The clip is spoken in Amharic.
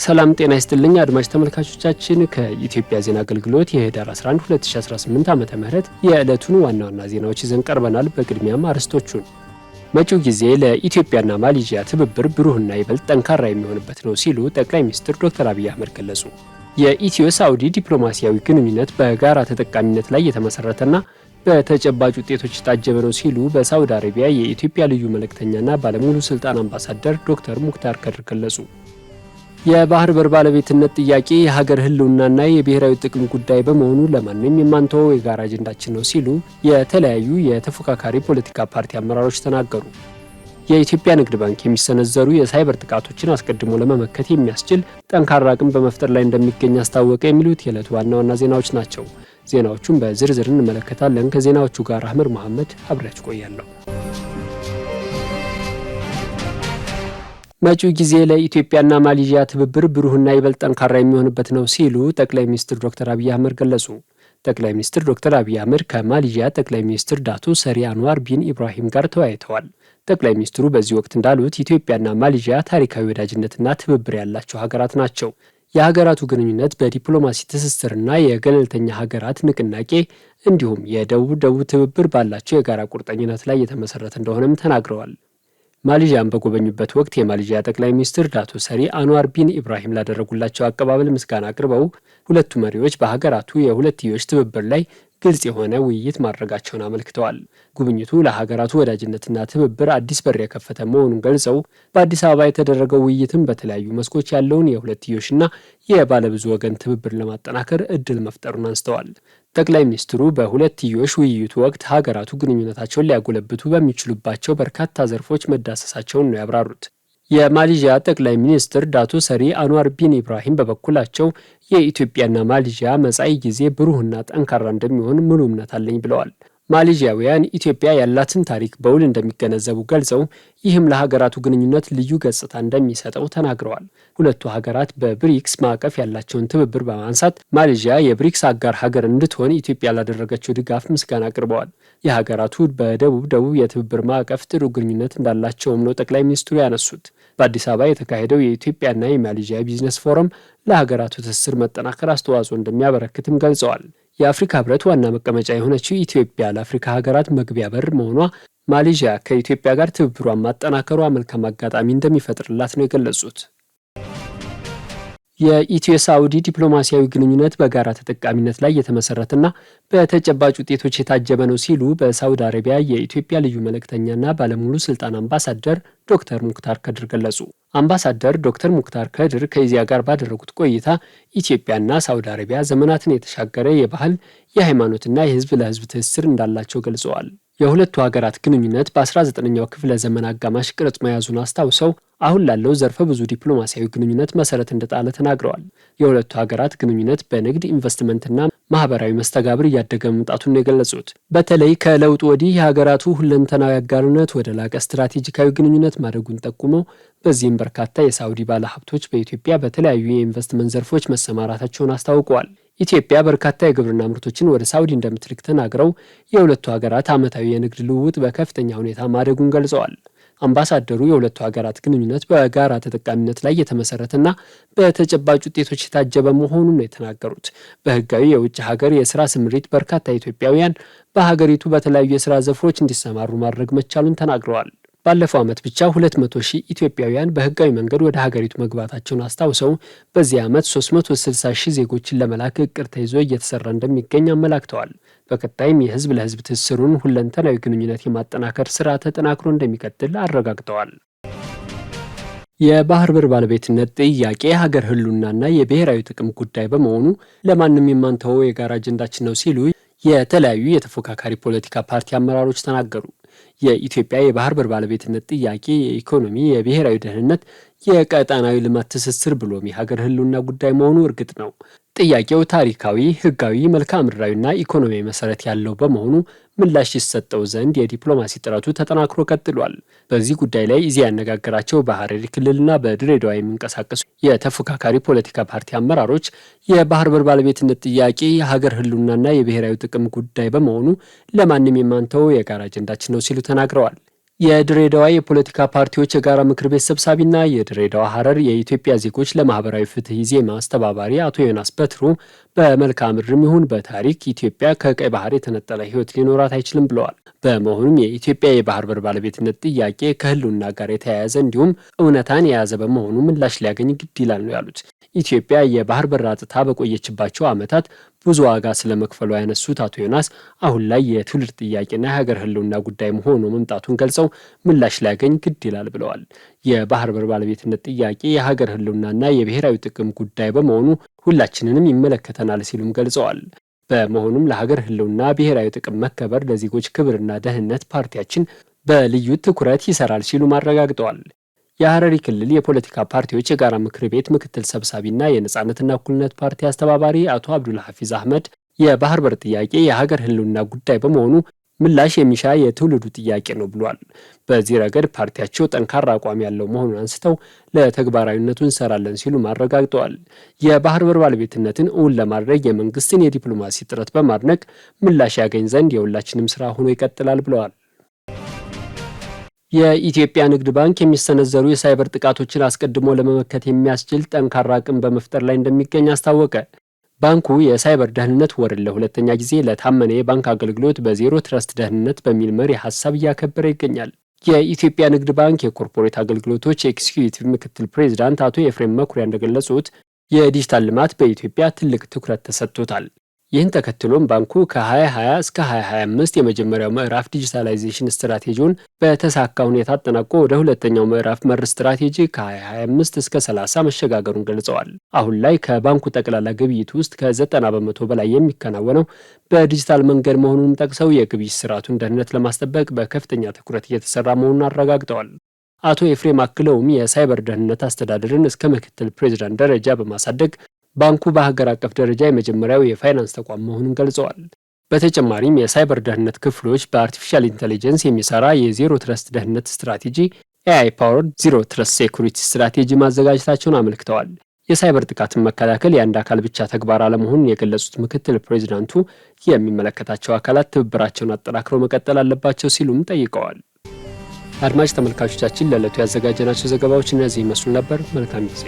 ሰላም ጤና ይስጥልኝ አድማጭ ተመልካቾቻችን ከኢትዮጵያ ዜና አገልግሎት የህዳር 11 2018 ዓመተ ምህረት የዕለቱን ዋና ዋና ዜናዎች ይዘን ቀርበናል። በቅድሚያም አርዕስቶቹን። መጪው ጊዜ ለኢትዮጵያና ማሌዥያ ትብብር ብሩህና ይበልጥ ጠንካራ የሚሆንበት ነው ሲሉ ጠቅላይ ሚኒስትር ዶክተር አብይ አህመድ ገለጹ። የኢትዮ ሳዑዲ ዲፕሎማሲያዊ ግንኙነት በጋራ ተጠቃሚነት ላይ የተመሰረተና በተጨባጭ ውጤቶች የታጀበ ነው ሲሉ በሳዑዲ አረቢያ የኢትዮጵያ ልዩ መልእክተኛና ባለሙሉ ስልጣን አምባሳደር ዶክተር ሙክታር ከድር ገለጹ። የባህር በር ባለቤትነት ጥያቄ የሀገር ህልውናና የብሔራዊ ጥቅም ጉዳይ በመሆኑ ለማንም የማንተወው የጋራ አጀንዳችን ነው ሲሉ የተለያዩ የተፎካካሪ ፖለቲካ ፓርቲ አመራሮች ተናገሩ። የኢትዮጵያ ንግድ ባንክ የሚሰነዘሩ የሳይበር ጥቃቶችን አስቀድሞ ለመመከት የሚያስችል ጠንካራ አቅም በመፍጠር ላይ እንደሚገኝ አስታወቀ። የሚሉት የዕለቱ ዋና ዋና ዜናዎች ናቸው። ዜናዎቹን በዝርዝር እንመለከታለን። ከዜናዎቹ ጋር አህመድ መሐመድ አብሬያችሁ ቆያለሁ። መጪው ጊዜ ለኢትዮጵያና ማሌዥያ ትብብር ብሩህና ይበልጥ ጠንካራ የሚሆንበት ነው ሲሉ ጠቅላይ ሚኒስትር ዶክተር አብይ አህመድ ገለጹ። ጠቅላይ ሚኒስትር ዶክተር አብይ አህመድ ከማሌዥያ ጠቅላይ ሚኒስትር ዳቶ ሰሪ አንዋር ቢን ኢብራሂም ጋር ተወያይተዋል። ጠቅላይ ሚኒስትሩ በዚህ ወቅት እንዳሉት ኢትዮጵያና ማሌዥያ ታሪካዊ ወዳጅነትና ትብብር ያላቸው ሀገራት ናቸው። የሀገራቱ ግንኙነት በዲፕሎማሲ ትስስርና የገለልተኛ ሀገራት ንቅናቄ እንዲሁም የደቡብ ትብብር ባላቸው የጋራ ቁርጠኝነት ላይ የተመሰረተ እንደሆነም ተናግረዋል። ማሌዥያን በጎበኙበት ወቅት የማሌዥያ ጠቅላይ ሚኒስትር ዳቶ ሰሪ አንዋር ቢን ኢብራሂም ላደረጉላቸው አቀባበል ምስጋና አቅርበው ሁለቱ መሪዎች በሀገራቱ የሁለትዮሽ ትብብር ላይ ግልጽ የሆነ ውይይት ማድረጋቸውን አመልክተዋል። ጉብኝቱ ለሀገራቱ ወዳጅነትና ትብብር አዲስ በር የከፈተ መሆኑን ገልጸው በአዲስ አበባ የተደረገው ውይይትም በተለያዩ መስኮች ያለውን የሁለትዮሽና የባለብዙ ወገን ትብብር ለማጠናከር እድል መፍጠሩን አንስተዋል። ጠቅላይ ሚኒስትሩ በሁለትዮሽ ውይይቱ ወቅት ሀገራቱ ግንኙነታቸውን ሊያጎለብቱ በሚችሉባቸው በርካታ ዘርፎች መዳሰሳቸውን ነው ያብራሩት። የማሌዥያ ጠቅላይ ሚኒስትር ዳቶ ሰሪ አንዋር ቢን ኢብራሂም በበኩላቸው የኢትዮጵያና ማሌዥያ መጻኢ ጊዜ ብሩህና ጠንካራ እንደሚሆን ሙሉ እምነት አለኝ ብለዋል። ማሌዥያውያን ኢትዮጵያ ያላትን ታሪክ በውል እንደሚገነዘቡ ገልጸው ይህም ለሀገራቱ ግንኙነት ልዩ ገጽታ እንደሚሰጠው ተናግረዋል። ሁለቱ ሀገራት በብሪክስ ማዕቀፍ ያላቸውን ትብብር በማንሳት ማሌዥያ የብሪክስ አጋር ሀገር እንድትሆን ኢትዮጵያ ላደረገችው ድጋፍ ምስጋና አቅርበዋል። የሀገራቱ በደቡብ የትብብር ማዕቀፍ ጥሩ ግንኙነት እንዳላቸውም ነው ጠቅላይ ሚኒስትሩ ያነሱት። በአዲስ አበባ የተካሄደው የኢትዮጵያና የማሌዥያ ቢዝነስ ፎረም ለሀገራቱ ትስስር መጠናከር አስተዋጽኦ እንደሚያበረክትም ገልጸዋል። የአፍሪካ ህብረት ዋና መቀመጫ የሆነችው ኢትዮጵያ ለአፍሪካ ሀገራት መግቢያ በር መሆኗ ማሌዥያ ከኢትዮጵያ ጋር ትብብሯን ማጠናከሯ መልካም አጋጣሚ እንደሚፈጥርላት ነው የገለጹት። የኢትዮ ሳዑዲ ዲፕሎማሲያዊ ግንኙነት በጋራ ተጠቃሚነት ላይ የተመሰረተና በተጨባጭ ውጤቶች የታጀበ ነው ሲሉ በሳዑዲ አረቢያ የኢትዮጵያ ልዩ መልእክተኛና ባለሙሉ ስልጣን አምባሳደር ዶክተር ሙክታር ከድር ገለጹ። አምባሳደር ዶክተር ሙክታር ከድር ከኢዜአ ጋር ባደረጉት ቆይታ ኢትዮጵያና ሳዑዲ አረቢያ ዘመናትን የተሻገረ የባህል የሃይማኖትና የህዝብ ለህዝብ ትስስር እንዳላቸው ገልጸዋል። የሁለቱ ሀገራት ግንኙነት በ19ኛው ክፍለ ዘመን አጋማሽ ቅርጽ መያዙን አስታውሰው አሁን ላለው ዘርፈ ብዙ ዲፕሎማሲያዊ ግንኙነት መሰረት እንደጣለ ተናግረዋል። የሁለቱ ሀገራት ግንኙነት በንግድ ኢንቨስትመንትና ማህበራዊ መስተጋብር እያደገ መምጣቱን የገለጹት በተለይ ከለውጥ ወዲህ የሀገራቱ ሁለንተናዊ አጋርነት ወደ ላቀ ስትራቴጂካዊ ግንኙነት ማደጉን ጠቁመው በዚህም በርካታ የሳዑዲ ባለሀብቶች በኢትዮጵያ በተለያዩ የኢንቨስትመንት ዘርፎች መሰማራታቸውን አስታውቀዋል። ኢትዮጵያ በርካታ የግብርና ምርቶችን ወደ ሳዑዲ እንደምትልክ ተናግረው የሁለቱ ሀገራት ዓመታዊ የንግድ ልውውጥ በከፍተኛ ሁኔታ ማደጉን ገልጸዋል። አምባሳደሩ የሁለቱ ሀገራት ግንኙነት በጋራ ተጠቃሚነት ላይ የተመሰረተና በተጨባጭ ውጤቶች የታጀበ መሆኑን ነው የተናገሩት። በህጋዊ የውጭ ሀገር የስራ ስምሪት በርካታ ኢትዮጵያውያን በሀገሪቱ በተለያዩ የስራ ዘርፎች እንዲሰማሩ ማድረግ መቻሉን ተናግረዋል። ባለፈው ዓመት ብቻ 200,000 ኢትዮጵያውያን በህጋዊ መንገድ ወደ ሀገሪቱ መግባታቸውን አስታውሰው በዚህ ዓመት 360,000 ዜጎችን ለመላክ እቅድ ተይዞ እየተሰራ እንደሚገኝ አመላክተዋል። በቀጣይም የህዝብ ለህዝብ ትስስሩን ሁለንተናዊ ግንኙነት የማጠናከር ስራ ተጠናክሮ እንደሚቀጥል አረጋግጠዋል። የባህር በር ባለቤትነት ጥያቄ የሀገር ህልውናና የብሔራዊ ጥቅም ጉዳይ በመሆኑ ለማንም የማንተወው የጋራ አጀንዳችን ነው ሲሉ የተለያዩ የተፎካካሪ ፖለቲካ ፓርቲ አመራሮች ተናገሩ። የኢትዮጵያ የባህር በር ባለቤትነት ጥያቄ የኢኮኖሚ፣ የብሔራዊ ደህንነት፣ የቀጣናዊ ልማት ትስስር ብሎም የሀገር ህልውና ጉዳይ መሆኑ እርግጥ ነው። ጥያቄው ታሪካዊ፣ ህጋዊ፣ መልክዓ ምድራዊና ኢኮኖሚያዊ መሰረት ያለው በመሆኑ ምላሽ ይሰጠው ዘንድ የዲፕሎማሲ ጥረቱ ተጠናክሮ ቀጥሏል። በዚህ ጉዳይ ላይ ኢዜአ ያነጋገራቸው በሐረሪ ክልልና በድሬዳዋ የሚንቀሳቀሱ የተፎካካሪ ፖለቲካ ፓርቲ አመራሮች የባህር በር ባለቤትነት ጥያቄ የሀገር ህልውናና የብሔራዊ ጥቅም ጉዳይ በመሆኑ ለማንም የማንተወው የጋራ አጀንዳችን ነው ሲሉ ተናግረዋል። የድሬዳዋ የፖለቲካ ፓርቲዎች የጋራ ምክር ቤት ሰብሳቢና የድሬዳዋ ሐረር የኢትዮጵያ ዜጎች ለማህበራዊ ፍትህ ኢዜማ አስተባባሪ አቶ ዮናስ በትሩ በመልክዓ ምድርም ይሁን በታሪክ ኢትዮጵያ ከቀይ ባህር የተነጠለ ሕይወት ሊኖራት አይችልም ብለዋል። በመሆኑም የኢትዮጵያ የባህር በር ባለቤትነት ጥያቄ ከህልውና ጋር የተያያዘ እንዲሁም እውነታን የያዘ በመሆኑ ምላሽ ሊያገኝ ግድ ይላል ነው ያሉት። ኢትዮጵያ የባህር በር አጥታ በቆየችባቸው ዓመታት ብዙ ዋጋ ስለመክፈሉ ያነሱት አቶ ዮናስ አሁን ላይ የትውልድ ጥያቄና የሀገር ህልውና ጉዳይ መሆኑ መምጣቱን ገልጸው ምላሽ ሊያገኝ ግድ ይላል ብለዋል። የባህር በር ባለቤትነት ጥያቄ የሀገር ህልውናና የብሔራዊ ጥቅም ጉዳይ በመሆኑ ሁላችንንም ይመለከተናል ሲሉም ገልጸዋል። በመሆኑም ለሀገር ህልውና ብሔራዊ ጥቅም መከበር፣ ለዜጎች ክብርና ደህንነት ፓርቲያችን በልዩ ትኩረት ይሰራል ሲሉም አረጋግጠዋል። የሐረሪ ክልል የፖለቲካ ፓርቲዎች የጋራ ምክር ቤት ምክትል ሰብሳቢና የነጻነትና እኩልነት ፓርቲ አስተባባሪ አቶ አብዱል ሐፊዝ አህመድ የባህር በር ጥያቄ የሀገር ህልውና ጉዳይ በመሆኑ ምላሽ የሚሻ የትውልዱ ጥያቄ ነው ብሏል። በዚህ ረገድ ፓርቲያቸው ጠንካራ አቋም ያለው መሆኑን አንስተው ለተግባራዊነቱ እንሰራለን ሲሉም አረጋግጠዋል። የባህር በር ባለቤትነትን እውን ለማድረግ የመንግስትን የዲፕሎማሲ ጥረት በማድነቅ ምላሽ ያገኝ ዘንድ የሁላችንም ስራ ሆኖ ይቀጥላል ብለዋል። የኢትዮጵያ ንግድ ባንክ የሚሰነዘሩ የሳይበር ጥቃቶችን አስቀድሞ ለመመከት የሚያስችል ጠንካራ አቅም በመፍጠር ላይ እንደሚገኝ አስታወቀ። ባንኩ የሳይበር ደህንነት ወርን ለሁለተኛ ጊዜ ለታመነ የባንክ አገልግሎት በዜሮ ትረስት ደህንነት በሚል መሪ ሀሳብ እያከበረ ይገኛል። የኢትዮጵያ ንግድ ባንክ የኮርፖሬት አገልግሎቶች ኤክስኪዩቲቭ ምክትል ፕሬዚዳንት አቶ ኤፍሬም መኩሪያ እንደገለጹት የዲጂታል ልማት በኢትዮጵያ ትልቅ ትኩረት ተሰጥቶታል። ይህን ተከትሎም ባንኩ ከ2020 እስከ 2025 የመጀመሪያው ምዕራፍ ዲጂታላይዜሽን ስትራቴጂውን በተሳካ ሁኔታ አጠናቆ ወደ ሁለተኛው ምዕራፍ መር ስትራቴጂ ከ2025 እስከ 30 መሸጋገሩን ገልጸዋል። አሁን ላይ ከባንኩ ጠቅላላ ግብይት ውስጥ ከ90 በመቶ በላይ የሚከናወነው በዲጂታል መንገድ መሆኑን ጠቅሰው የግብይት ስርዓቱን ደህንነት ለማስጠበቅ በከፍተኛ ትኩረት እየተሰራ መሆኑን አረጋግጠዋል። አቶ ኤፍሬም አክለውም የሳይበር ደህንነት አስተዳደርን እስከ ምክትል ፕሬዚዳንት ደረጃ በማሳደግ ባንኩ በሀገር አቀፍ ደረጃ የመጀመሪያው የፋይናንስ ተቋም መሆኑን ገልጸዋል። በተጨማሪም የሳይበር ደህንነት ክፍሎች በአርቲፊሻል ኢንተለጀንስ የሚሰራ የዜሮ ትረስት ደህንነት ስትራቴጂ ኤአይ ፓወርድ ዜሮ ትረስት ሴኩሪቲ ስትራቴጂ ማዘጋጀታቸውን አመልክተዋል። የሳይበር ጥቃትን መከላከል የአንድ አካል ብቻ ተግባር አለመሆኑን የገለጹት ምክትል ፕሬዚዳንቱ የሚመለከታቸው አካላት ትብብራቸውን አጠናክረው መቀጠል አለባቸው ሲሉም ጠይቀዋል። አድማጭ ተመልካቾቻችን ለዕለቱ ያዘጋጀናቸው ዘገባዎች እነዚህ ይመስሉ ነበር። መልካም ጊዜ